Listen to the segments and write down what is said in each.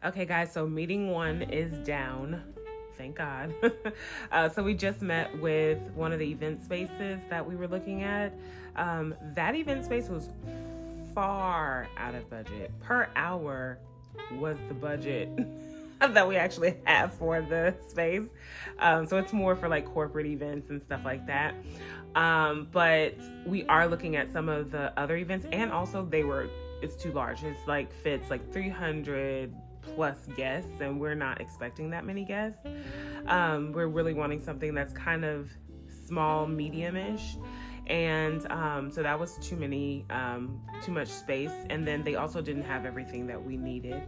Okay, guys, so meeting one is down. Thank God. So we just met with one of the event spaces that we were looking at. That event space was far out of budget. Per hour was the budget that we actually have for the space. So it's more for like corporate events and stuff like that. But we are looking at some of the other events, and also it's too large. It's like fits like 300 plus guests, and we're not expecting that many guests. We're really wanting something that's kind of small, medium-ish. And so that was too much space. And then they also didn't have everything that we needed.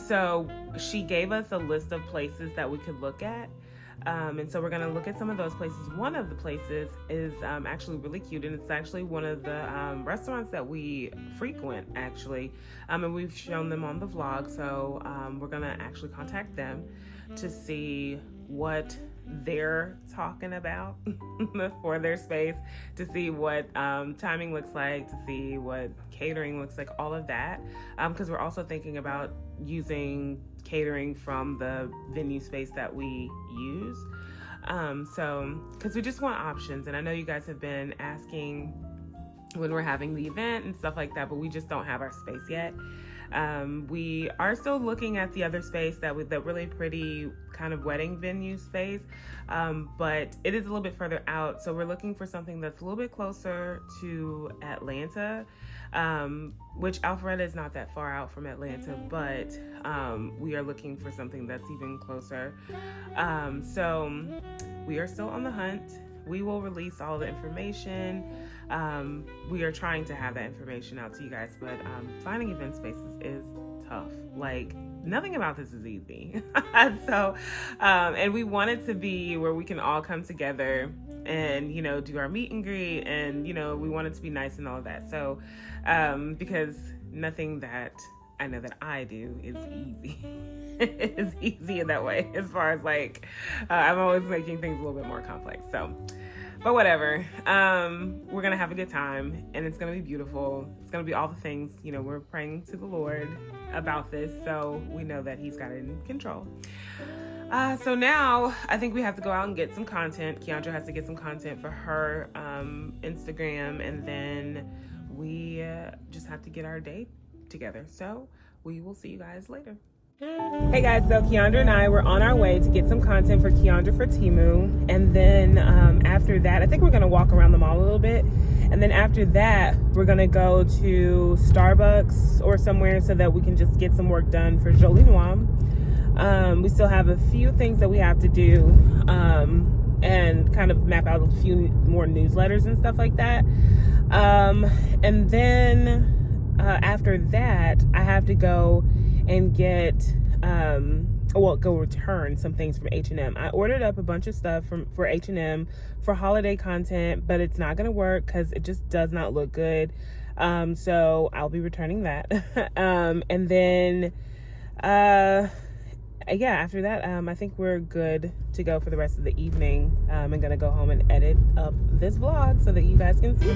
So she gave us a list of places that we could look at. And so we're going to look at some of those places. One of the places is actually really cute, and it's actually one of the restaurants that we frequent, actually. And we've shown them on the vlog, so we're going to actually contact them to see what they're talking about for their space, to see what timing looks like, to see what catering looks like, all of that. Because we're also thinking about using catering from the venue space that we use. So, because we just want options, and I know you guys have been asking when we're having the event and stuff like that, but we just don't have our space yet. We are still looking at the other space, that really pretty kind of wedding venue space, but it is a little bit further out. So we're looking for something that's a little bit closer to Atlanta, which Alpharetta is not that far out from Atlanta, but we are looking for something that's even closer. So we are still on the hunt. We will release all the information. We are trying to have that information out to you guys, but finding event spaces is tough. Like, nothing about this is easy. So, and we want it to be where we can all come together and, do our meet and greet, and, we want it to be nice and all of that. So, because nothing that I know that I do is easy. It's easy in that way, as far as like, I'm always making things a little bit more complex. So, but whatever, we're going to have a good time, and it's going to be beautiful. It's going to be all the things, we're praying to the Lord about this. So we know that he's got it in control. So now I think we have to go out and get some content. Keyondra has to get some content for her Instagram, and then we just have to get our day together. So we will see you guys later. Hey guys, so Keyondra and I were on our way to get some content for Keyondra for Temu, and then after that, I think we're going to walk around the mall a little bit, and then after that we're going to go to Starbucks or somewhere so that we can just get some work done for JolieNoire. We still have a few things that we have to do, and kind of map out a few more newsletters and stuff like that, and then after that I have to go and get go return some things from H&M. I ordered up a bunch of stuff for H&M for holiday content, but it's not gonna work because it just does not look good. So I'll be returning that. And then after that, I think we're good to go for the rest of the evening. I'm gonna go home and edit up this vlog so that you guys can see.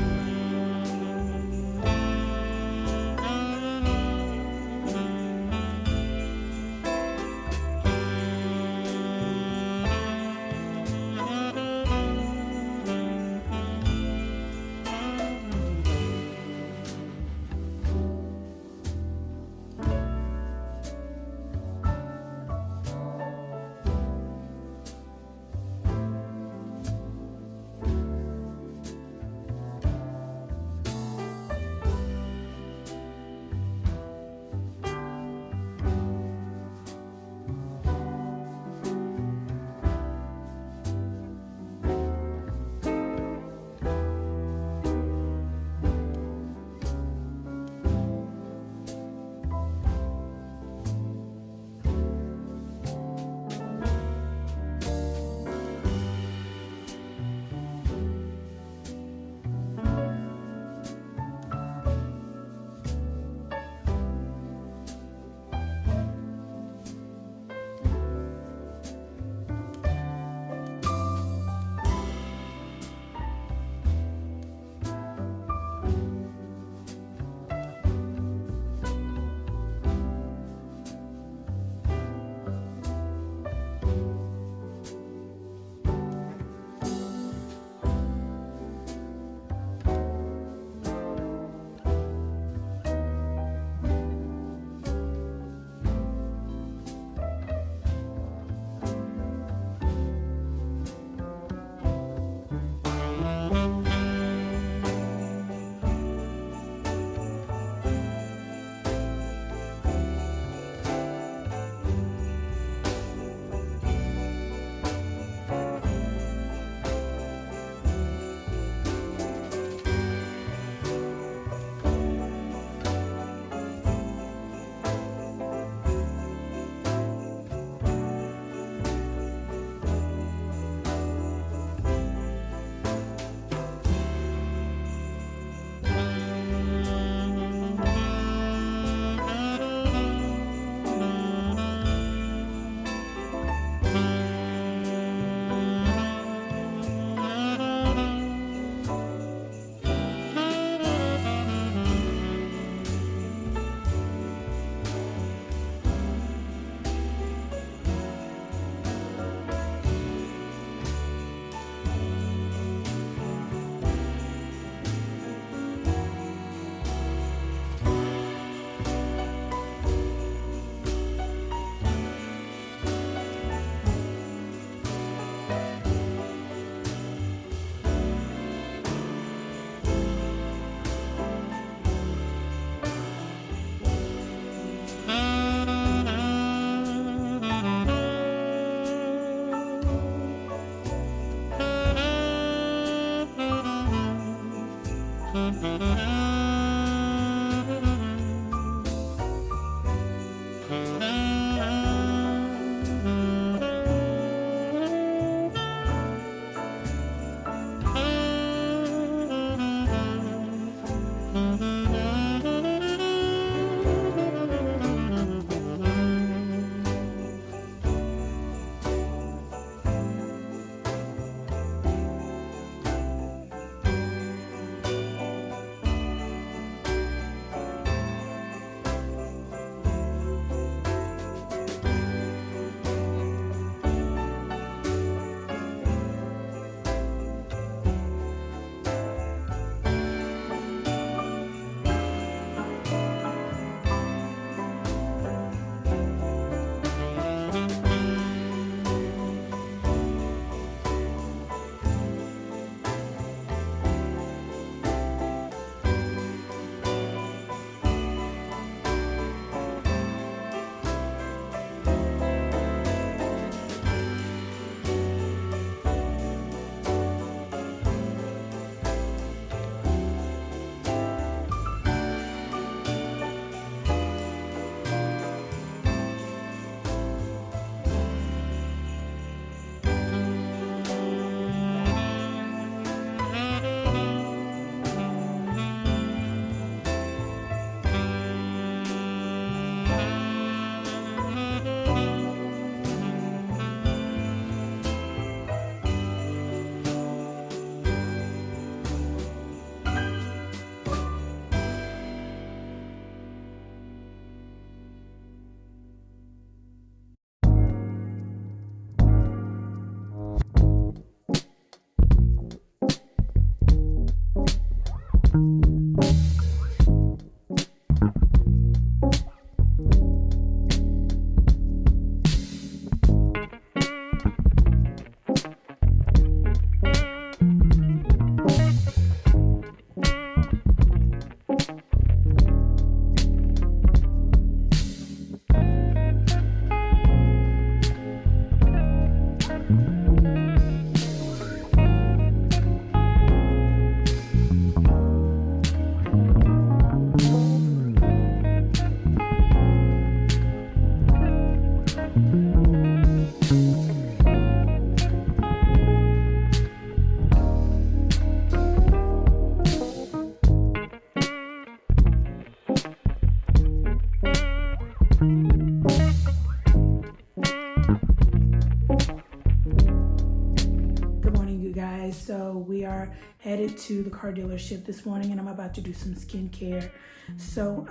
headed to the car dealership this morning and I'm about to do some skincare. So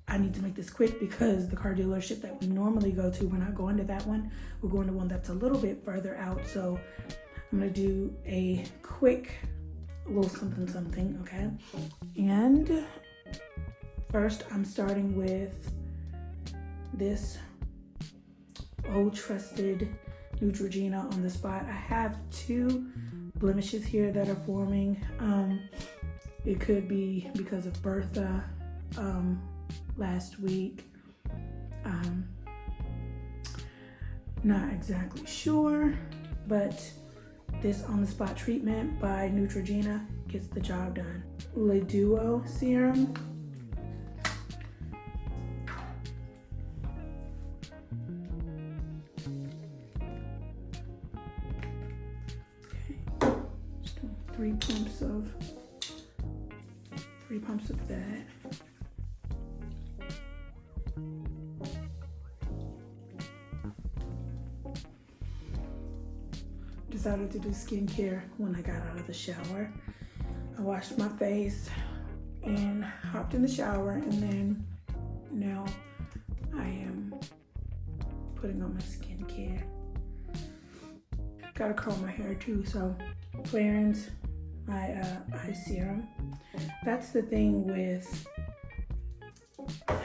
I need to make this quick because the car dealership that we normally go to, we're not going to that one. We're going to one that's a little bit further out. So I'm gonna do a quick little something, okay? And first I'm starting with this old trusted Neutrogena on the spot. I have 2 blemishes here that are forming. It could be because of Bertha last week. Not exactly sure, but this on the spot treatment by Neutrogena gets the job done. Le Duo serum. Three pumps of that. Decided to do skincare when I got out of the shower. I washed my face and hopped in the shower, and then now I am putting on my skincare. Gotta curl my hair too, so Clarins, my eye serum. That's the thing with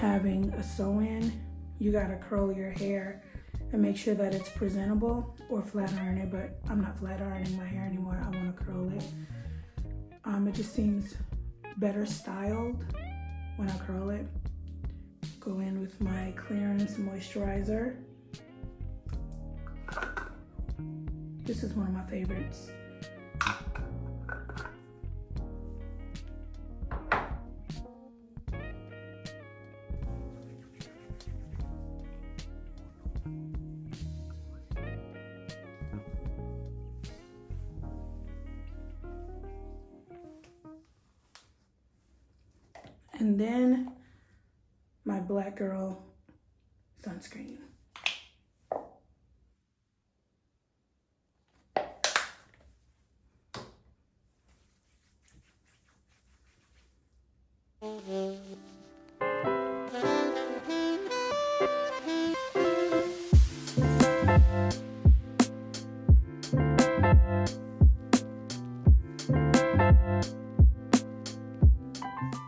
having a sew-in. You gotta curl your hair and make sure that it's presentable, or flat iron it, but I'm not flat ironing my hair anymore. I wanna curl it. It just seems better styled when I curl it. Go in with my Clarins moisturizer. This is one of my favorites. And then my Black Girl sunscreen.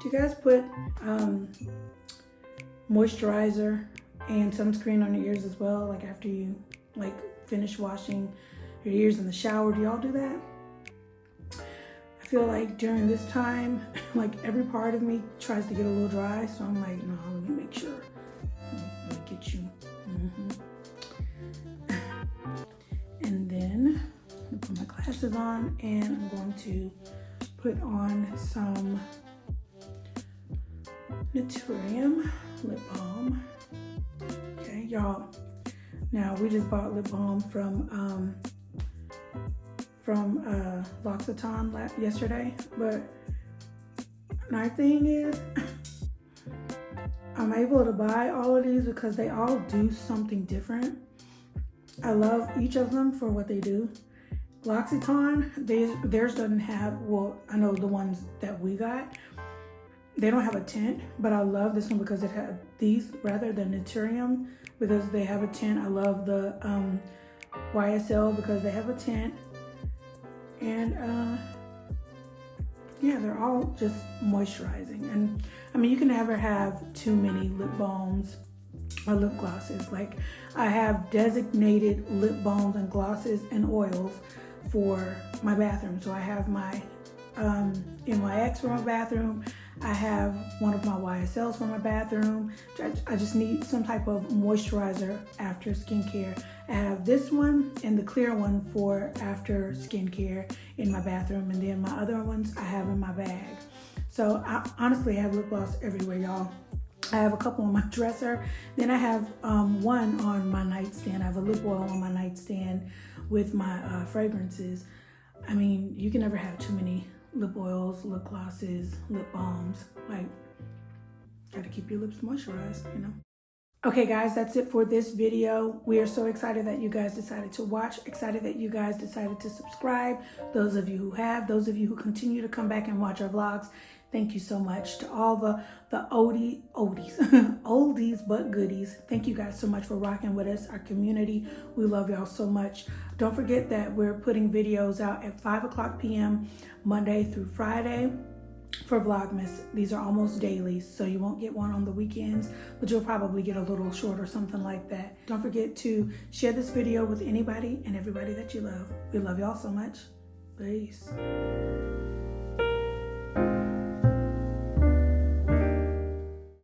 Do you guys put moisturizer and sunscreen on your ears as well? Like after you finish washing your ears in the shower, do y'all do that? I feel like during this time, like every part of me tries to get a little dry, so I'm like, no, let me make sure. Let me get you. And then I'm gonna put my glasses on and I'm going to put on some Naturium lip balm. Okay, y'all. Now we just bought lip balm from L'Occitane yesterday, but my thing is I'm able to buy all of these because they all do something different. I love each of them for what they do. L'Occitane, theirs doesn't have, well, I know the ones that we got, they don't have a tint, but I love this one because it had these rather than Naturium because they have a tint. I love the YSL because they have a tint. And yeah, they're all just moisturizing. And I mean, you can never have too many lip balms or lip glosses. Like I have designated lip balms and glosses and oils for my bathroom. So I have my NYX for my bathroom. I have one of my YSLs for my bathroom. I just need some type of moisturizer after skincare. I have this one and the clear one for after skincare in my bathroom, and then my other ones I have in my bag. So I honestly have lip gloss everywhere, y'all. I have a couple on my dresser. Then I have one on my nightstand. I have a lip oil on my nightstand with my fragrances. I mean, you can never have too many lip oils, lip glosses, lip balms. Like, gotta keep your lips moisturized, you know? Okay guys, that's it for this video. We are so excited that you guys decided to watch, excited that you guys decided to subscribe. Those of you who have, those of you who continue to come back and watch our vlogs, thank you so much. To all the oldies, oldies but goodies, thank you guys so much for rocking with us, our community. We love y'all so much. Don't forget that we're putting videos out at 5 p.m. Monday through Friday. For Vlogmas, these are almost daily, so you won't get one on the weekends, but you'll probably get a little short or something like that. Don't forget to share this video with anybody and everybody that you love. We love y'all so much. Peace.